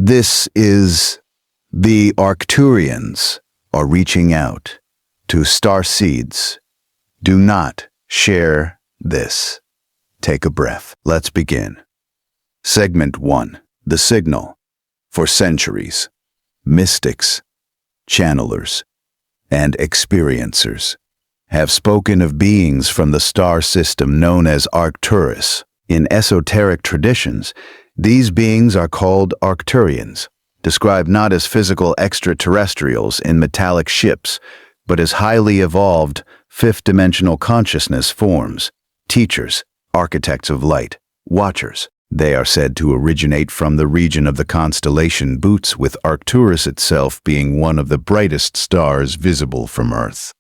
This is the Arcturians are reaching out to Starseeds. Do not share this. Take a breath. Let's begin. Segment 1. The signal. For centuries, mystics, channelers, and experiencers have spoken of beings from the star system known as Arcturus. In esoteric traditions, these beings are called Arcturians, described not as physical extraterrestrials in metallic ships, but as highly evolved fifth-dimensional consciousness forms, teachers, architects of light, watchers. They are said to originate from the region of the constellation Bootes, with Arcturus itself being one of the brightest stars visible from Earth.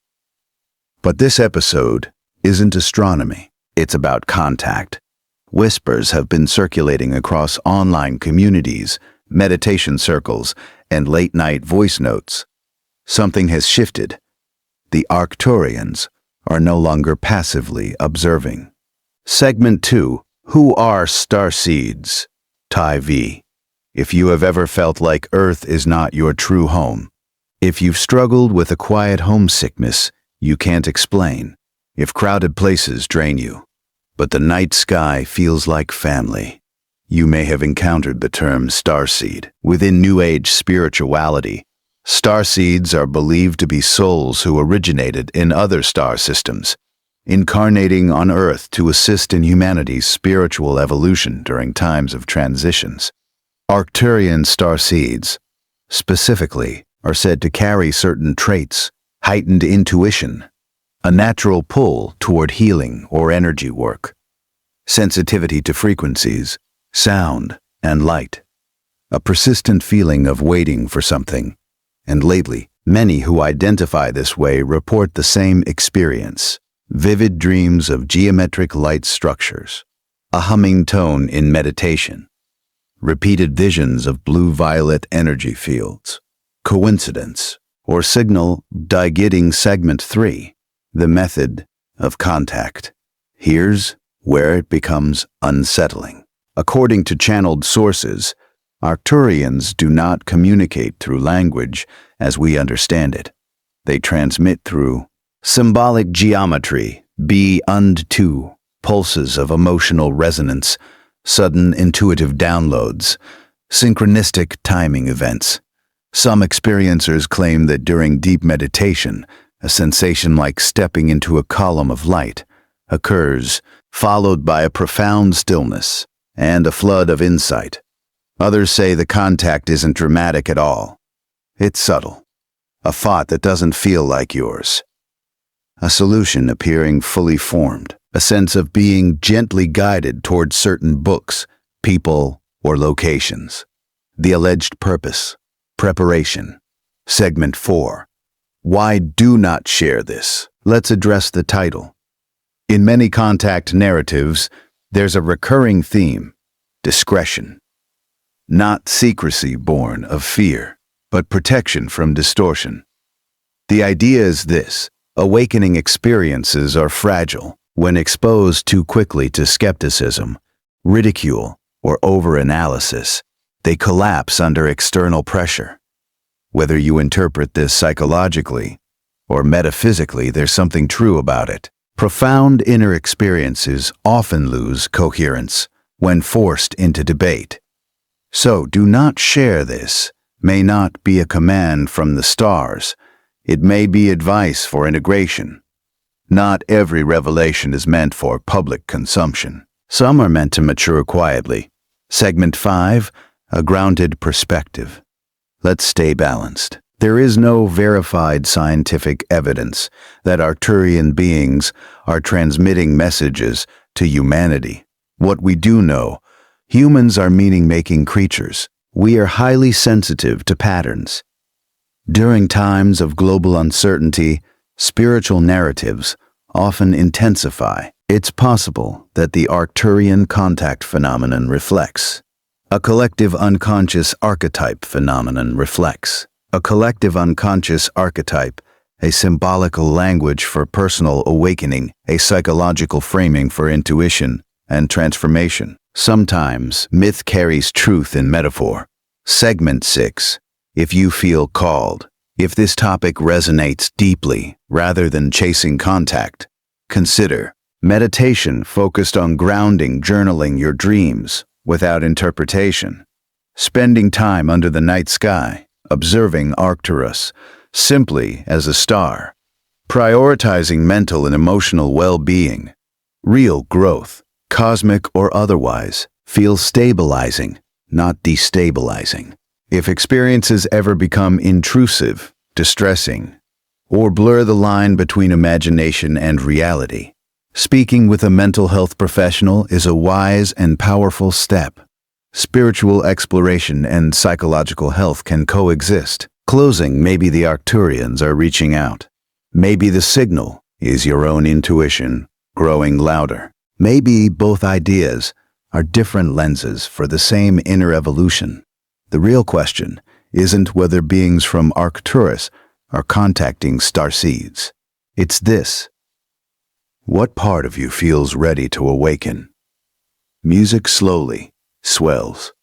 But this episode isn't astronomy. It's about contact. Whispers have been circulating across online communities, meditation circles, and late-night voice notes. Something has shifted. The Arcturians are no longer passively observing. Segment 2. Who are Starseeds? Ty V. If you have ever felt like Earth is not your true home, if you've struggled with a quiet homesickness you can't explain, if crowded places drain you, but the night sky feels like family, you may have encountered the term Starseed. Within New Age spirituality, Starseeds are believed to be souls who originated in other star systems, incarnating on Earth to assist in humanity's spiritual evolution during times of transitions. Arcturian Starseeds, specifically, are said to carry certain traits: heightened intuition, a natural pull toward healing or energy work, sensitivity to frequencies, sound, and light, a persistent feeling of waiting for something, and lately, many who identify this way report the same experience: vivid dreams of geometric light structures, a humming tone in meditation, repeated visions of blue-violet energy fields. Coincidence or signal? Getting Segment 3. The method of contact. Here's where it becomes unsettling. According to channeled sources, Arcturians do not communicate through language as we understand it. They transmit through symbolic geometry, B&2, pulses of emotional resonance, sudden intuitive downloads, synchronistic timing events. Some experiencers claim that during deep meditation, a sensation like stepping into a column of light occurs, followed by a profound stillness and a flood of insight. Others say the contact isn't dramatic at all. It's subtle, a thought that doesn't feel like yours, a solution appearing fully formed, a sense of being gently guided towards certain books, people, or locations. The alleged purpose: preparation. Segment 4. Why do not share this? Let's address the title. In many contact narratives, there's a recurring theme: discretion. Not secrecy born of fear, but protection from distortion. The idea is this: awakening experiences are fragile. When exposed too quickly to skepticism, ridicule, or overanalysis, they collapse under external pressure. Whether you interpret this psychologically or metaphysically, there's something true about it. Profound inner experiences often lose coherence when forced into debate. So, do not share this may not be a command from the stars. It may be advice for integration. Not every revelation is meant for public consumption. Some are meant to mature quietly. Segment 5. A grounded perspective. Let's stay balanced. There is no verified scientific evidence that Arcturian beings are transmitting messages to humanity. What we do know: humans are meaning-making creatures. We are highly sensitive to patterns. During times of global uncertainty, spiritual narratives often intensify. It's possible that the Arcturian contact phenomenon reflects a collective unconscious archetype phenomenon reflects a collective unconscious archetype, a symbolical language for personal awakening, a psychological framing for intuition and transformation. Sometimes myth carries truth in metaphor. Segment 6. If you feel called. If this topic resonates deeply, rather than chasing contact, consider meditation focused on grounding, journaling your dreams without interpretation. Spending time under the night sky, observing Arcturus simply as a star. Prioritizing mental and emotional well-being. Real growth, cosmic or otherwise, feels stabilizing, not destabilizing. If experiences ever become intrusive, distressing, or blur the line between imagination and reality, speaking with a mental health professional is a wise and powerful step. Spiritual exploration and psychological health can coexist. Closing, maybe the Arcturians are reaching out. Maybe the signal is your own intuition growing louder. Maybe both ideas are different lenses for the same inner evolution. The real question isn't whether beings from Arcturus are contacting Starseeds. It's this: what part of you feels ready to awaken? Music slowly swells.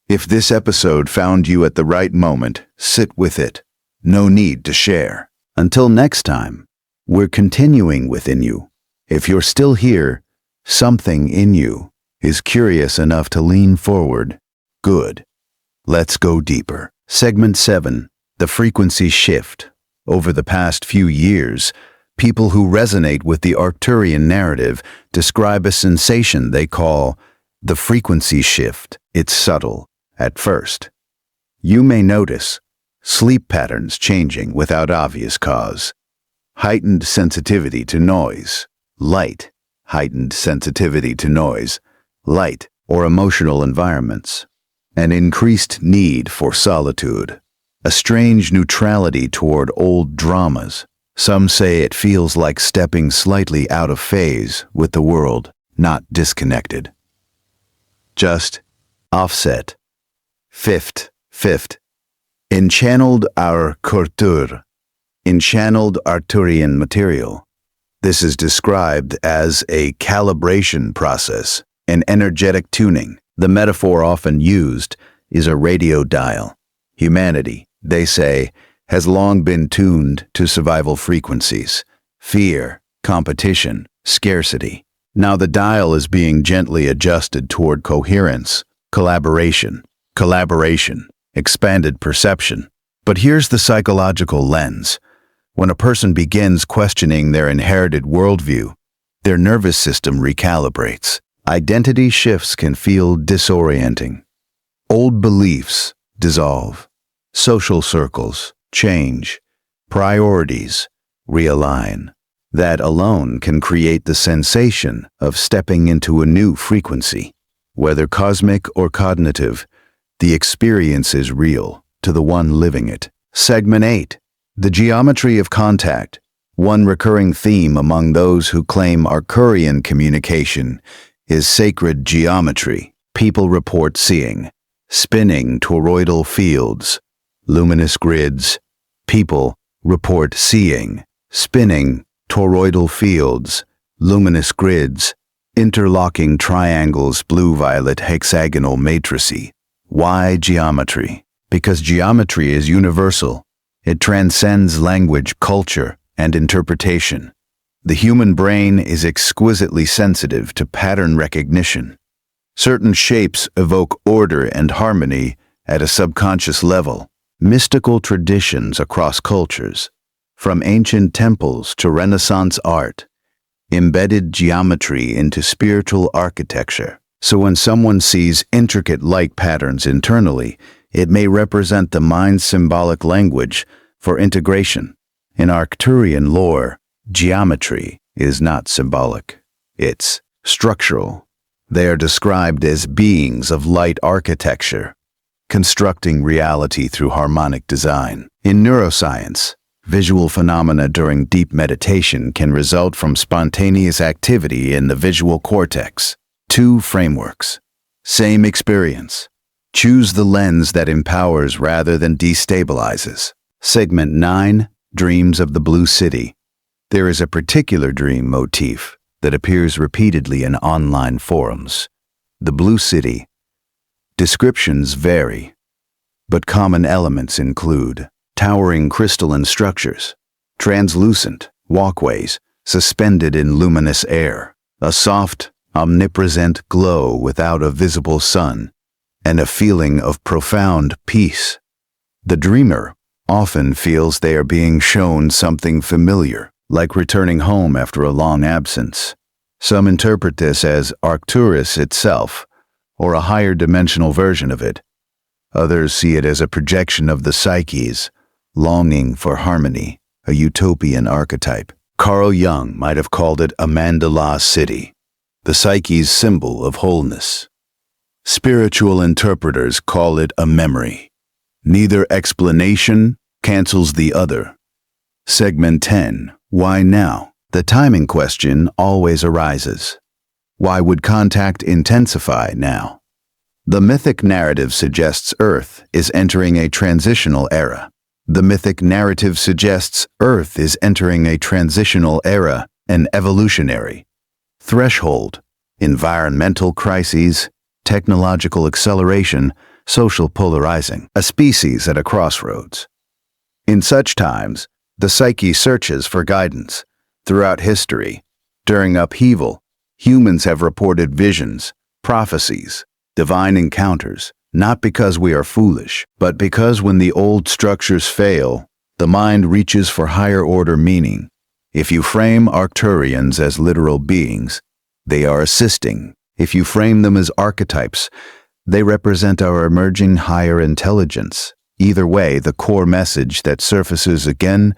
If this episode found you at the right moment, sit with it. No need to share. Until next time, we're continuing within you. If you're still here, something in you is curious enough to lean forward. Good. Let's go deeper. Segment 7. The frequency shift. Over the past few years, people who resonate with the Arcturian narrative describe a sensation they call the frequency shift. It's subtle at first. You may notice sleep patterns changing without obvious cause. Heightened sensitivity to noise, light. Heightened sensitivity to noise, light, or emotional environments. An increased need for solitude. A strange neutrality toward old dramas. Some say it feels like stepping slightly out of phase with the world, not disconnected. Just offset. Fifth. Enchanneled our culture. Enchanneled Arcturian material. This is described as a calibration process, an energetic tuning. The metaphor often used is a radio dial. Humanity, they say, has long been tuned to survival frequencies: fear, competition, scarcity. Now the dial is being gently adjusted toward coherence, collaboration, expanded perception. But here's the psychological lens. When a person begins questioning their inherited worldview, their nervous system recalibrates. Identity shifts can feel disorienting. Old beliefs dissolve. Social circles change. Priorities realign. That alone can create the sensation of stepping into a new frequency. Whether cosmic or cognitive, the experience is real to the one living it. Segment 8. The geometry of contact. One recurring theme among those who claim Arcturian communication is sacred geometry. People report seeing spinning toroidal fields, luminous grids. People report seeing spinning toroidal fields, luminous grids, interlocking triangles, blue-violet hexagonal matrices. Why geometry? Because geometry is universal. It transcends language, culture, and interpretation. The human brain is exquisitely sensitive to pattern recognition. Certain shapes evoke order and harmony at a subconscious level. Mystical traditions across cultures, from ancient temples to Renaissance art, embedded geometry into spiritual architecture. So when someone sees intricate light patterns internally, it may represent the mind's symbolic language for integration. In Arcturian lore, geometry is not symbolic. It's structural. They are described as beings of light architecture, constructing reality through harmonic design. In neuroscience, visual phenomena during deep meditation can result from spontaneous activity in the visual cortex. Two frameworks. Same experience. Choose the lens that empowers rather than destabilizes. Segment 9. Dreams of the Blue City. There is a particular dream motif that appears repeatedly in online forums. The Blue City. Descriptions vary, but common elements include towering crystalline structures, translucent walkways suspended in luminous air, a soft, omnipresent glow without a visible sun, and a feeling of profound peace. The dreamer often feels they are being shown something familiar, like returning home after a long absence. Some interpret this as Arcturus itself, or a higher dimensional version of it. Others see it as a projection of the psyche's longing for harmony, a utopian archetype. Carl Jung might have called it a mandala city, the psyche's symbol of wholeness. Spiritual interpreters call it a memory. Neither explanation cancels the other. Segment 10. Why now? The timing question always arises. Why would contact intensify now? The mythic narrative suggests Earth is entering a transitional era. The mythic narrative suggests Earth is entering a transitional era, an evolutionary threshold, environmental crises, technological acceleration, social polarizing, a species at a crossroads. In such times, the psyche searches for guidance. Throughout history, during upheaval, humans have reported visions, prophecies, divine encounters, not because we are foolish, but because when the old structures fail, the mind reaches for higher order meaning. If you frame Arcturians as literal beings, they are assisting. If you frame them as archetypes, they represent our emerging higher intelligence. Either way, the core message that surfaces again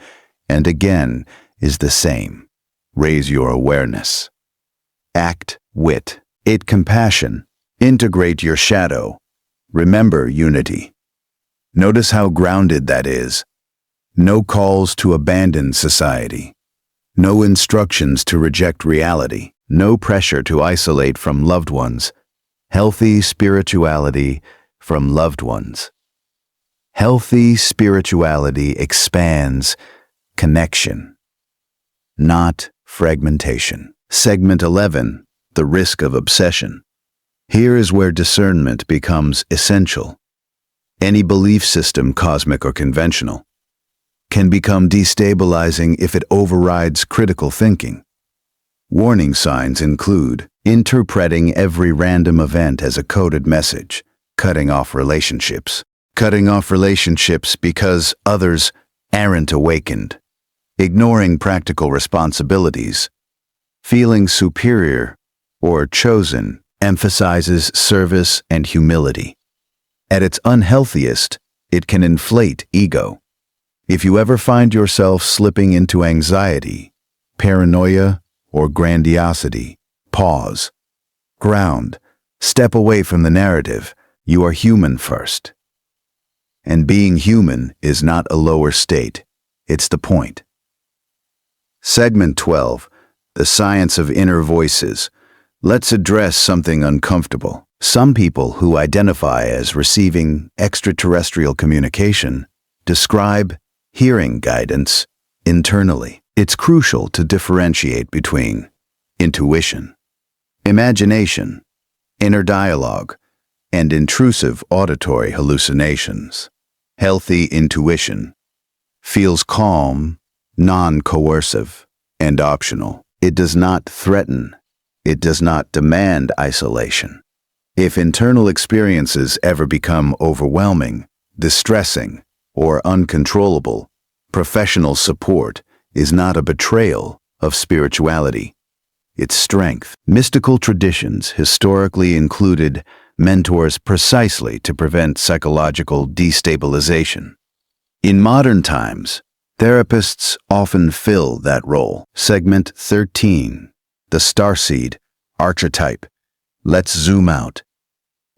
and again is the same. Raise your awareness. Act wit. It compassion. Integrate your shadow. Remember unity. Notice how grounded that is. No calls to abandon society. No instructions to reject reality. No pressure to isolate from loved ones. Healthy spirituality from loved ones. Healthy spirituality expands connection, not fragmentation. Segment 11. The risk of obsession. Here is where discernment becomes essential. Any belief system, cosmic or conventional, can become destabilizing if it overrides critical thinking. Warning signs include interpreting every random event as a coded message, cutting off relationships because others aren't awakened, ignoring practical responsibilities, feeling superior or chosen emphasizes service and humility. At its unhealthiest, it can inflate ego. If you ever find yourself slipping into anxiety, paranoia, or grandiosity, pause, ground, step away from the narrative. You are human first. And being human is not a lower state, it's the point. Segment 12. The science of inner voices. Let's address something uncomfortable. Some people who identify as receiving extraterrestrial communication describe hearing guidance internally. It's crucial to differentiate between intuition, imagination, inner dialogue, and intrusive auditory hallucinations. Healthy intuition feels calm, non-coercive, and optional. It does not threaten. It does not demand isolation. If internal experiences ever become overwhelming, distressing, or uncontrollable, professional support is not a betrayal of spirituality. Its strength. Mystical traditions historically included mentors precisely to prevent psychological destabilization. In modern times, therapists often fill that role. Segment 13. The Starseed archetype. Let's zoom out.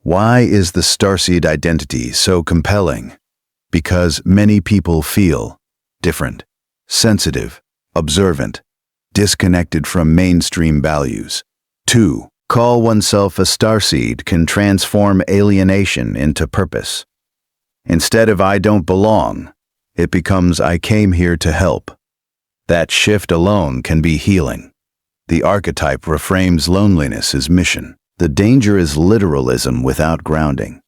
Why is the Starseed identity so compelling? Because many people feel different, sensitive, observant, disconnected from mainstream values. 2. Call oneself a starseed can transform alienation into purpose. Instead of I don't belong, it becomes I came here to help. That shift alone can be healing. The archetype reframes loneliness as mission. The danger is literalism without grounding.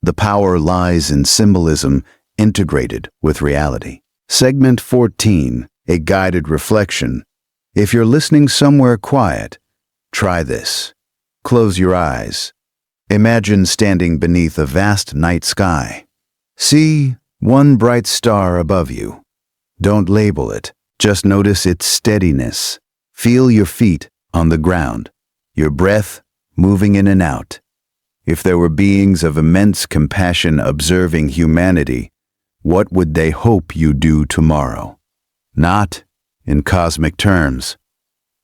The power lies in symbolism integrated with reality. Segment 14, a guided reflection. If you're listening somewhere quiet, try this. Close your eyes. Imagine standing beneath a vast night sky. See one bright star above you. Don't label it. Just notice its steadiness. Feel your feet on the ground, your breath moving in and out. If there were beings of immense compassion observing humanity, what would they hope you do tomorrow? Not in cosmic terms.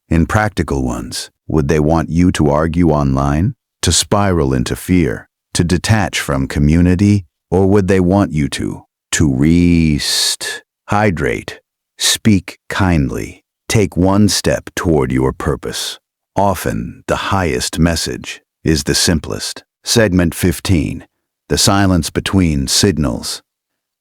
In practical ones, would they want you to argue online, to spiral into fear, to detach from community, or would they want you to rest, hydrate, speak kindly, take one step toward your purpose? Often, the highest message is the simplest. Segment 15, the silence between signals.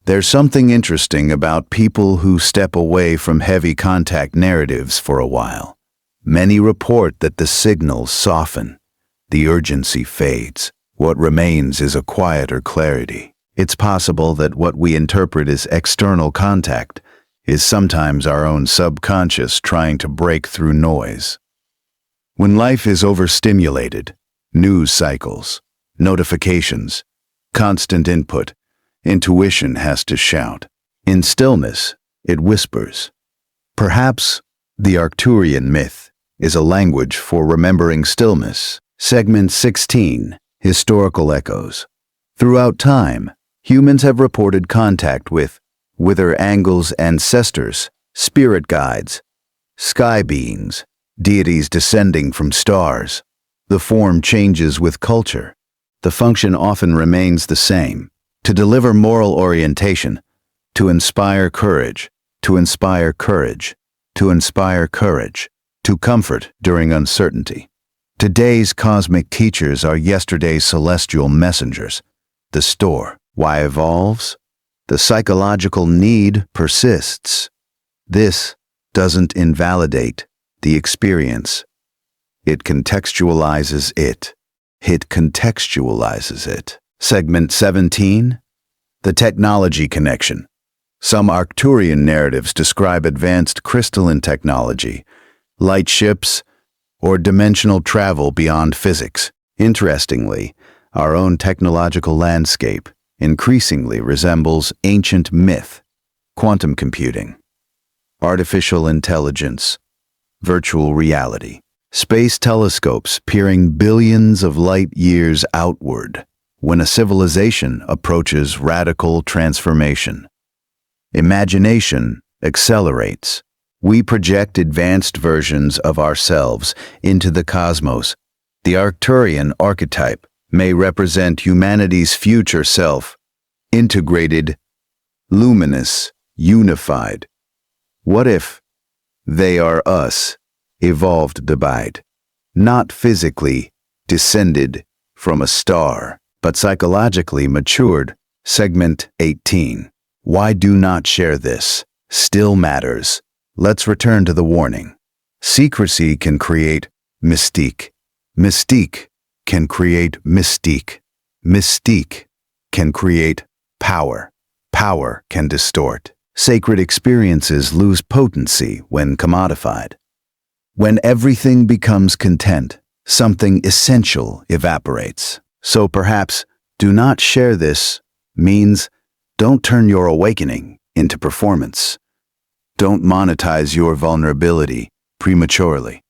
There's something interesting about people who step away from heavy contact narratives for a while. Many report that the signals soften, the urgency fades. What remains is a quieter clarity. It's possible that what we interpret as external contact is sometimes our own subconscious trying to break through noise. When life is overstimulated, news cycles, notifications, constant input, intuition has to shout. In stillness, it whispers. Perhaps the Arcturian myth is a language for remembering stillness. Segment 16, historical echoes. Throughout time, humans have reported contact with wither angles, ancestors, spirit guides, sky beings, deities descending from stars. The form changes with culture. The function often remains the same: to deliver moral orientation, to inspire courage, to inspire courage, to inspire courage, to comfort during uncertainty. Today's cosmic teachers are yesterday's celestial messengers. The store, why evolves? The psychological need persists. This doesn't invalidate the experience. It contextualizes it. It contextualizes it. Segment 17, the technology connection. Some Arcturian narratives describe advanced crystalline technology, light ships, or dimensional travel beyond physics. Interestingly, our own technological landscape increasingly resembles ancient myth, quantum computing, artificial intelligence, virtual reality, space telescopes peering billions of light years outward when a civilization approaches radical transformation. Imagination accelerates. We project advanced versions of ourselves into the cosmos. The Arcturian archetype may represent humanity's future self, integrated, luminous, unified. What if they are us, evolved divide, not physically descended from a star, but psychologically matured? Segment 18. Why do not share this? Still matters. Let's return to the warning. Secrecy can create mystique. Mystique can create mystique. Mystique can create power. Power can distort. Sacred experiences lose potency when commodified. When everything becomes content, something essential evaporates. So perhaps do not share this means don't turn your awakening into performance. Don't monetize your vulnerability prematurely.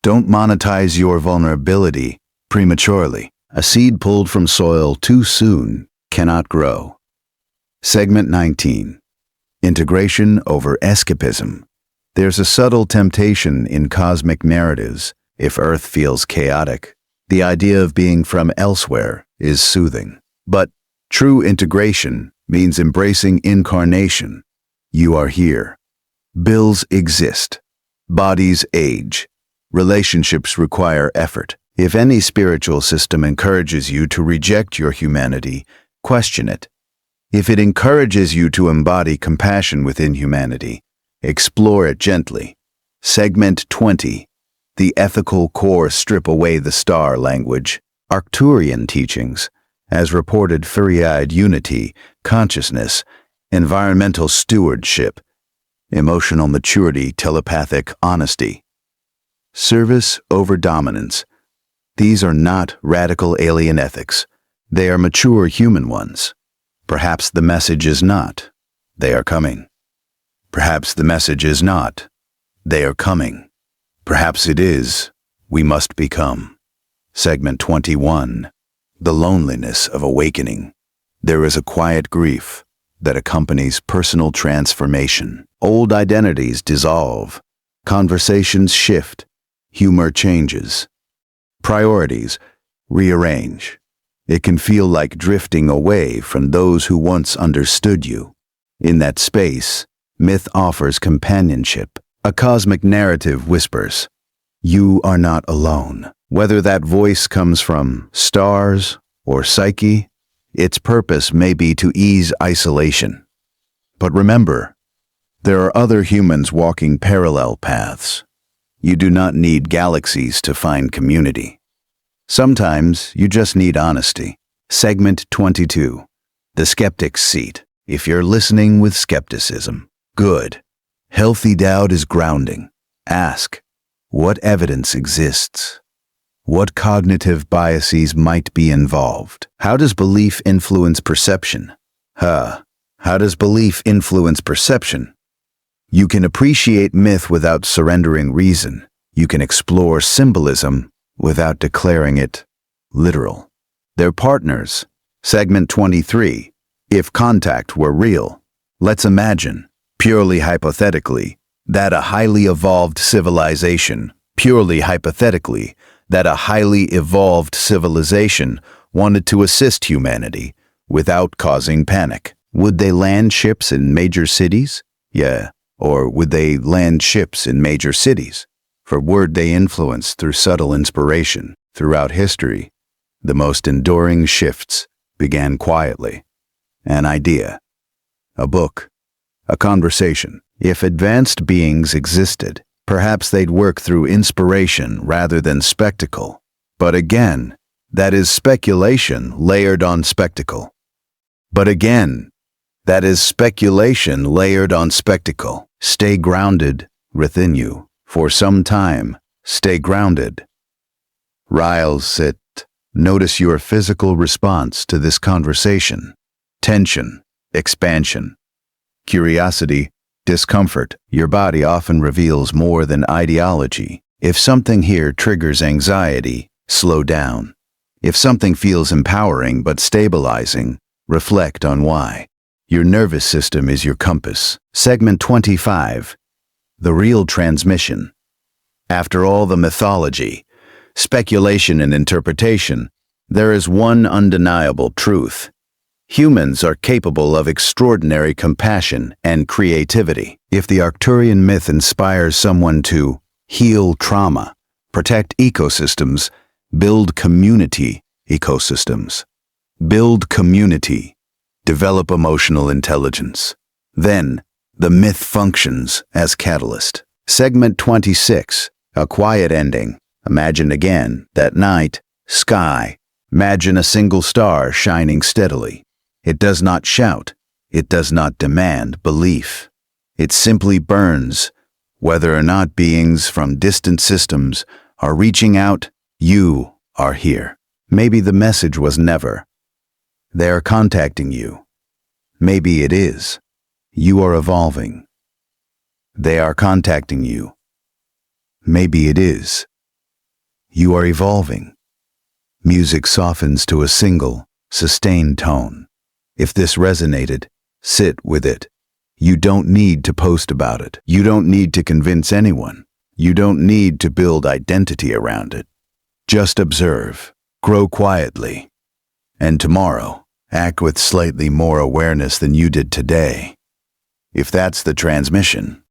Don't monetize your vulnerability prematurely. A seed pulled from soil too soon cannot grow. Segment 19. Integration over escapism. There's a subtle temptation in cosmic narratives. If Earth feels chaotic, the idea of being from elsewhere is soothing. But true integration means embracing incarnation. You are here. Bills exist. Bodies age. Relationships require effort. If any spiritual system encourages you to reject your humanity, question it. If it encourages you to embody compassion within humanity, explore it gently. Segment 20. The ethical core strip away the star language. Arcturian teachings as reported furiade unity, consciousness, environmental stewardship, emotional maturity, telepathic honesty. Service over dominance. These are not radical alien ethics. They are mature human ones. Perhaps the message is not, they are coming. Perhaps the message is not, they are coming. Perhaps it is, we must become. Segment 21. The loneliness of awakening. There is a quiet grief that accompanies personal transformation. Old identities dissolve, conversations shift, humor changes, priorities rearrange. It can feel like drifting away from those who once understood you. In that space, myth offers companionship. A cosmic narrative whispers, "You are not alone." Whether that voice comes from stars or psyche, its purpose may be to ease isolation. But remember, there are other humans walking parallel paths. You do not need galaxies to find community. Sometimes you just need honesty. Segment 22. The skeptic's seat. If you're listening with skepticism, good. Healthy doubt is grounding. Ask, what evidence exists? What cognitive biases might be involved? How does belief influence perception? How does belief influence perception? You can appreciate myth without surrendering reason. You can explore symbolism without declaring it literal. They're partners. Segment 23. If contact were real, let's imagine, purely hypothetically, that a highly evolved civilization, wanted to assist humanity without causing panic. Would they land ships in major cities? Yeah. Or would they land ships in major cities? For word they influence through subtle inspiration. Throughout history, the most enduring shifts began quietly. An idea, a book, a conversation. If advanced beings existed, perhaps they'd work through inspiration rather than spectacle. But again, that is speculation layered on spectacle. Stay grounded within you. For some time, stay grounded. Riles sit. Notice your physical response to this conversation. Tension, expansion, curiosity, discomfort. Your body often reveals more than ideology. If something here triggers anxiety, slow down. If something feels empowering but stabilizing, reflect on why. Your nervous system is your compass. Segment 25. The real transmission. After all the mythology, speculation and interpretation, there is one undeniable truth. Humans are capable of extraordinary compassion and creativity. If the Arcturian myth inspires someone to heal trauma, protect ecosystems, build community, develop emotional intelligence, then the myth functions as catalyst. Segment 26. A quiet ending. Imagine again, that night, sky. Imagine a single star shining steadily. It does not shout. It does not demand belief. It simply burns. Whether or not beings from distant systems are reaching out, you are here. Maybe the message was never. They are contacting you. Maybe it is. You are evolving. They are contacting you. Maybe it is. You are evolving. Music softens to a single, sustained tone. If this resonated, sit with it. You don't need to post about it. You don't need to convince anyone. You don't need to build identity around it. Just observe, grow quietly, and tomorrow, act with slightly more awareness than you did today. If that's the transmission,